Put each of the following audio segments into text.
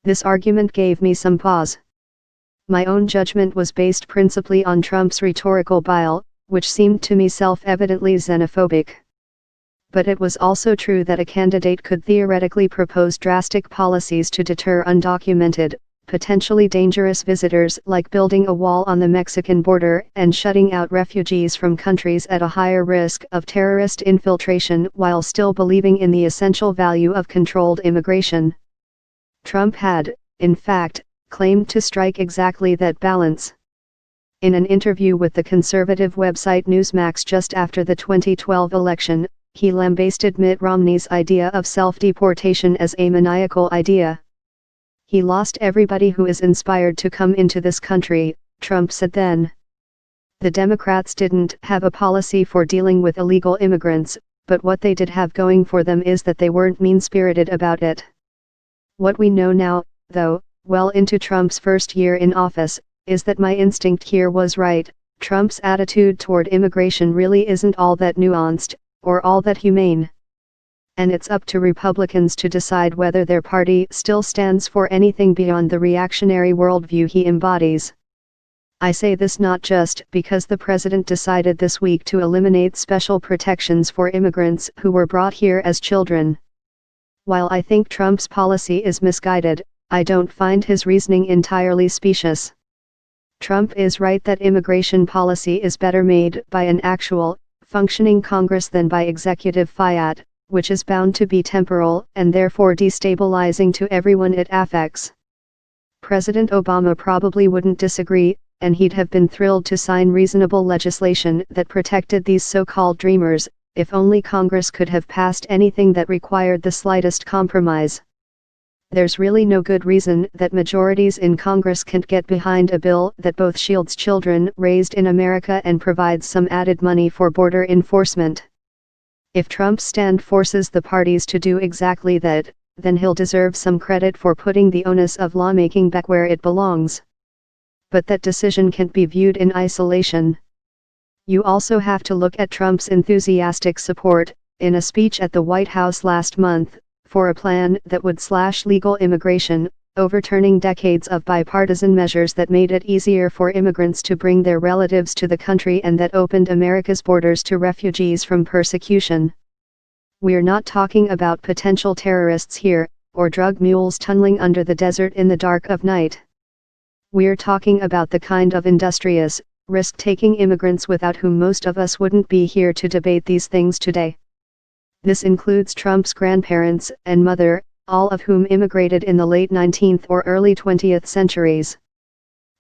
This argument gave me some pause. My own judgment was based principally on Trump's rhetorical bile, which seemed to me self-evidently xenophobic. But it was also true that a candidate could theoretically propose drastic policies to deter undocumented, potentially dangerous visitors, like building a wall on the Mexican border and shutting out refugees from countries at a higher risk of terrorist infiltration, while still believing in the essential value of controlled immigration. Trump had, in fact, claimed to strike exactly that balance. In an interview with the conservative website Newsmax just after the 2012 election, he lambasted Mitt Romney's idea of self-deportation as a maniacal idea. "He lost everybody who is inspired to come into this country," Trump said then. The Democrats didn't have a policy for dealing with illegal immigrants, but what they did have going for them is that they weren't mean-spirited about it. What we know now, though, well into Trump's first year in office, is that my instinct here was right. Trump's attitude toward immigration really isn't all that nuanced, or all that humane. And it's up to Republicans to decide whether their party still stands for anything beyond the reactionary worldview he embodies. I say this not just because the president decided this week to eliminate special protections for immigrants who were brought here as children. While I think Trump's policy is misguided, I don't find his reasoning entirely specious. Trump is right that immigration policy is better made by an actual, functioning Congress than by executive fiat, which is bound to be temporal and therefore destabilizing to everyone it affects. President Obama probably wouldn't disagree, and he'd have been thrilled to sign reasonable legislation that protected these so-called dreamers, if only Congress could have passed anything that required the slightest compromise. There's really no good reason that majorities in Congress can't get behind a bill that both shields children raised in America and provides some added money for border enforcement. If Trump's stand forces the parties to do exactly that, then he'll deserve some credit for putting the onus of lawmaking back where it belongs. But that decision can't be viewed in isolation. You also have to look at Trump's enthusiastic support, in a speech at the White House last month, for a plan that would slash legal immigration, overturning decades of bipartisan measures that made it easier for immigrants to bring their relatives to the country and that opened America's borders to refugees from persecution. We're not talking about potential terrorists here, or drug mules tunneling under the desert in the dark of night. We're talking about the kind of industrious, risk-taking immigrants without whom most of us wouldn't be here to debate these things today. This includes Trump's grandparents and mother, all of whom immigrated in the late 19th or early 20th centuries.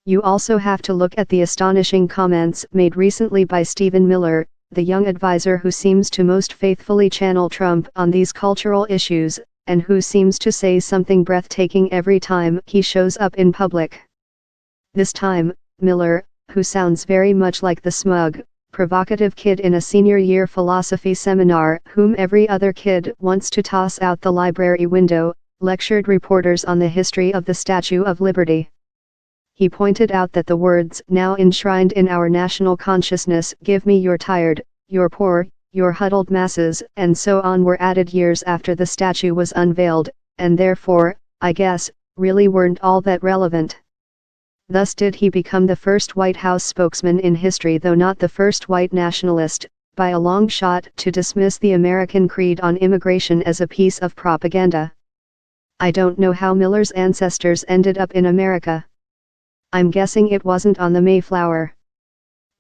You also have to look at the astonishing comments made recently by Stephen Miller, the young advisor who seems to most faithfully channel Trump on these cultural issues, and who seems to say something breathtaking every time he shows up in public. This time, Miller, who sounds very much like the smug, provocative kid in a senior-year philosophy seminar whom every other kid wants to toss out the library window, lectured reporters on the history of the Statue of Liberty. He pointed out that the words now enshrined in our national consciousness, "Give me your tired, your poor, your huddled masses," and so on, were added years after the statue was unveiled, and therefore, I guess, really weren't all that relevant. Thus did he become the first White House spokesman in history, though not the first white nationalist, by a long shot, to dismiss the American creed on immigration as a piece of propaganda. I don't know how Miller's ancestors ended up in America. I'm guessing it wasn't on the Mayflower.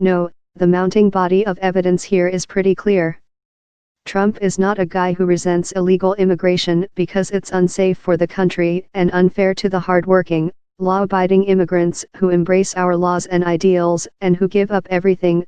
No, the mounting body of evidence here is pretty clear. Trump is not a guy who resents illegal immigration because it's unsafe for the country and unfair to the hardworking, law-abiding immigrants who embrace our laws and ideals and who give up everything